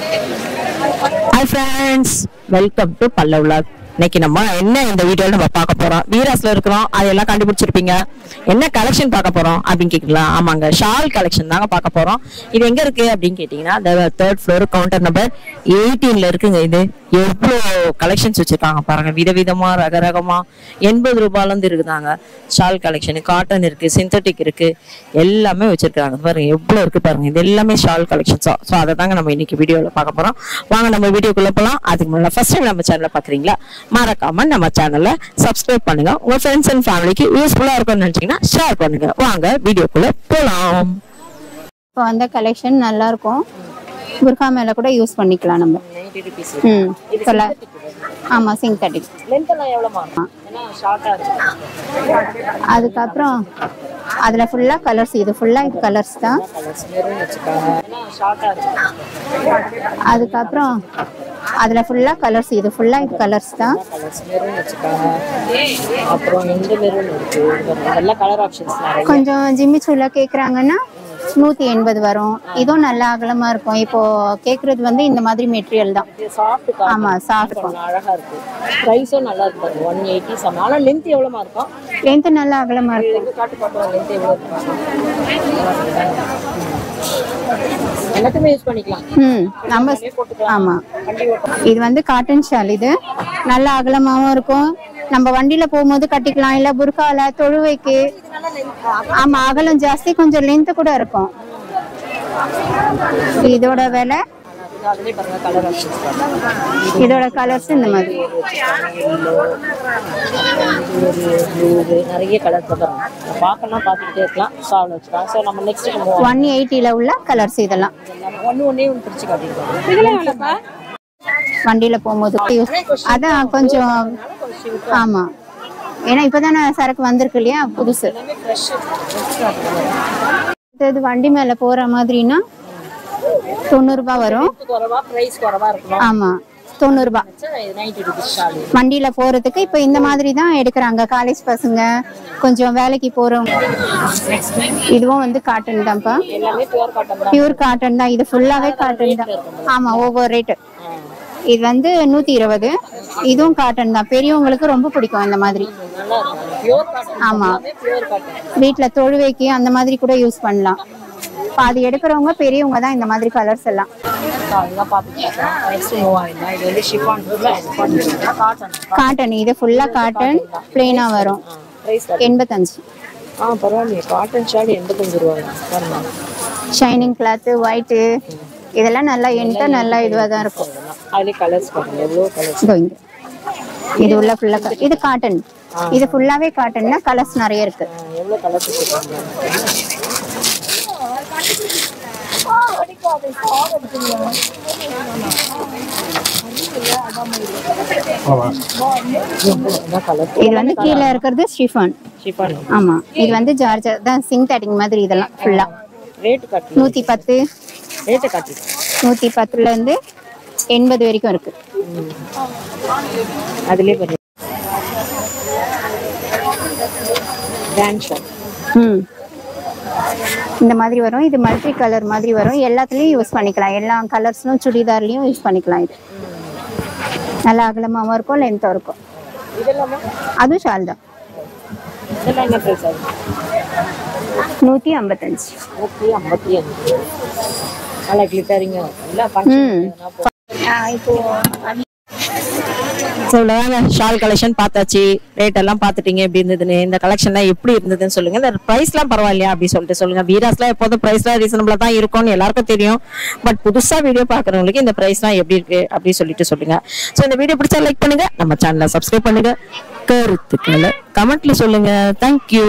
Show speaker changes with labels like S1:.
S1: Hi friends, welcome to Palla Vlog. இன்னைக்கு நம்ம என்ன இந்த வீடியோல நம்ம பார்க்க போறோம், வீராஸ்ல இருக்கிறோம், அதெல்லாம் கண்டுபிடிச்சிருப்பீங்க. என்ன கலெக்ஷன் பார்க்க போறோம் அப்படின்னு கேட்கலாம். ஆமாங்க, ஷால் கலெக்ஷன் தாங்க பார்க்க போறோம். இது எங்க இருக்கு அப்படின்னு கேட்டீங்கன்னா, தேர்ட் ஃப்ளோர் கவுண்டர் நம்பர் 18ல இருக்குங்க. இது எவ்வளோ கலெக்ஷன்ஸ் வச்சிருக்காங்க பாருங்க, விதவிதமா ரகரகமா. 80 ரூபாயில இருந்து இருக்குதாங்க ஷால் கலெக்ஷன். காட்டன் இருக்கு, சிந்தட்டிக் இருக்கு, எல்லாமே வச்சிருக்காங்க பாருங்க. எவ்வளவு இருக்கு பாருங்க. இது எல்லாமே ஷால் கலெக்ஷன்ஸா. ஸோ அதை தாங்க நம்ம இன்னைக்கு வீடியோல பார்க்க போறோம். வாங்க நம்ம வீடியோக்குள்ள போலாம். அதுக்கு முன்னாடி ஃபர்ஸ்ட் டைம் நம்ம சேனலை பாக்குறீங்களா, மறக்காம நம்ம சேனலை சப்ஸ்கிரைப் பண்ணுங்க. உங்க ஃப்ரெண்ட்ஸ் அண்ட் ஃபேமிலிக்கு யூஸ்ஃபுல்லா இருக்கும்னு நினைச்சீங்கன்னா ஷேர் பண்ணுங்க. வாங்க வீடியோக்குள்ள போலாம்.
S2: இப்போ அந்த கலெக்ஷன் நல்லா இருக்கும். புர்கா மேல கூட யூஸ் பண்ணிக்கலாம் நம்ம.
S1: 90 rupees.
S2: ஆமா, சிந்தட்டிக்.
S1: லெந்த் எல்லாம் எவ்வளவுமா? ஏன்னா ஷார்ட்டா இருக்கு.
S2: அதுக்கப்புறம் அதுல ஃபுல்லா கலர்ஸ். இது ஃபுல்லா இது கலர்ஸ் தான்.
S1: கலர்ஸ் மெரூன் வச்சுக்காங்க. ஏன்னா ஷார்ட்டா இருக்கு.
S2: அதுக்கப்புறம் அதுல ஃபுல்லா கலர்ஸ். இது ஃபுல்லா இது கலர்ஸ் தான்.
S1: கலர்ஸ் மெரூன் வச்சுக்காங்க. அப்புறம் இந்த மெரூன் இருக்கு. நல்ல கலர் ஆப்ஷன்ஸ் நிறைய.
S2: கொஞ்சம் ஜிம்மி சூலா கேக்குறாங்கன்னா 180 வரும். இதுவும் நல்ல அகலமா இருக்கும். இப்போ கேக்குறது வந்து இந்த மாதிரி மெட்டீரியல் தான்.
S1: சாஃப்ட்.
S2: ஆமா, சாஃப்ட்.
S1: அழகா இருக்கு. பிரைஸும் நல்லா இருக்கு. 180 சம. ஆனா லெந்த் எவ்வளவுமா இருக்கும்?
S2: லென்த் நல்ல அகலமா இருக்கும்.
S1: காட்டு பாப்போம் லெந்த் எவ்வளவு இருக்கு. எல்லாத்தையுமே யூஸ் பண்ணிக்கலாம்.
S2: நம்ம ஆமா, இது வந்து காட்டன் ஷால். இது நல்ல அகலமாவும் இருக்கும். நம்ம வண்டியில போகும்போது கட்டிக்கலாம், இல்ல புர்கால தொழுவைக்கு. ஆமா, அகலம் ஜாஸ்தி, கொஞ்சம் லென்த் கூட இருக்கும். இதோட விலை, இதோட கலர்ஸ் இந்த மாதிரி
S1: நிறைய கலர் பார்க்கலாம், பார்த்துக்கிட்டே இருக்கலாம். ஸோ அவ்வளோ வச்சுக்கலாம். ஸோ நம்ம நெக்ஸ்ட்
S2: 180ல உள்ள கலர்ஸ் இதெல்லாம்.
S1: ஒன்னே ஒன்று பிரிச்சு காட்டிருக்கோம்.
S2: வண்டியில போகும்போது அதான் கொஞ்சம். ஆமா, ஏன்னா இப்பதானே சரக்கு வந்திருக்கு இல்லையா, புதுசு. இது வண்டி மேல போற மாதிரினா 90 ரூபாய் வரும். ஆமா, 90 ரூபாய் வண்டியில போறதுக்கு. இப்ப இந்த மாதிரி தான் எடுக்கிறாங்க காலேஜ் பசங்க, கொஞ்சம் வேலைக்கு போறவங்க. இதுவும் வந்து காட்டன் தான்ப்பா, பியூர் காட்டன் தான். இது ஃபுல்லாவே காட்டன் தான். ஆமா, ஓவர் ரேட். இது வந்து 120. இதுவும் காட்டன் தான். பெரியவங்களுக்கு ரொம்ப பிடிக்கும் இந்த மாதிரி. ஆமா, வீட்டுல தொழுவைக்கு அந்த மாதிரி கூட யூஸ் பண்ணலாம். அது எடுக்கிறவங்க பெரியவங்க தான். இந்த மாதிரி கலர்ஸ் எல்லாம் காட்டன். இது ஃபுல்லா காட்டன், பிளெயினா வரும். 85.
S1: பரவாயில்லையே, காட்டன் ஷால் 85 ரூபாய்.
S2: ஷைனிங் கிளாத், ஒயிட், இதெல்லாம் நல்லா என்கிட்ட நல்லா இதுவா தான் இருக்கும்.
S1: அதுல கலர்ஸ் பாருங்க, எவ்வளவு கலர்ஸ்.
S2: இது உள்ள ஃபுல்லா இது காட்டன். இது ஃபுல்லாவே காட்டன்னா கலர்ஸ் நிறைய இருக்கு.
S1: எவ்வளவு கலர்ஸ் வச்சிருக்காங்க.
S2: இது வந்து கீழே இருக்கிறது ஷிஃபான். ஆமா, இது வந்து ஜார்ஜெட் தான், சிந்தட்டிக் மாதிரி. இதெல்லாம் ஃபுல்லா
S1: ரேட் காட்டு.
S2: 110.
S1: ரேட் காட்டு.
S2: 110ல இருந்து 80 வரைக்கும் இருக்கு.
S1: அதுலயே பாருங்க,
S2: இந்த மாதிரி வரும். இது மல்டி கலர் மாதிரி வரும். எல்லாத்துலயும் யூஸ் பண்ணிக்கலாம். எல்லா கலர்ஸ்லும் சுடிதார்லயும் யூஸ் பண்ணிக்கலாம். இது நல்லா அகலமாவும் இருக்கும், லென்த்தா இருக்கும். அதுவும் ஷால் தான். 155.
S1: நல்லா கிளிட்டரிங்க. ஷால் கலெக்ஷன் பார்த்தாச்சு, ரேட் எல்லாம் பார்த்துட்டீங்க எப்படி இருந்ததுன்னு. இந்த கலெக்ஷன்லாம் எப்படி இருந்ததுன்னு சொல்லுங்க. இந்த பிரைஸ்லாம் பரவாயில்லையா அப்படின்னு சொல்லிட்டு சொல்லுங்க. வீராஸ்லாம் எப்போதும் பிரைஸ்லாம் ரீசனபிளா தான் இருக்கும்னு எல்லாருக்கும் தெரியும். பட் புதுசா வீடியோ பாக்குறவங்களுக்கு இந்த பிரைஸ்லாம் எப்படி இருக்கு அப்படின்னு சொல்லிட்டு சொல்லுங்க. ஸோ இந்த வீடியோ பிடிச்சா லைக் பண்ணுங்க, நம்ம சேனலை சப்ஸ்கிரைப் பண்ணுங்க, கருத்துக்களை கமெண்ட்ல சொல்லுங்க. தேங்க்யூ.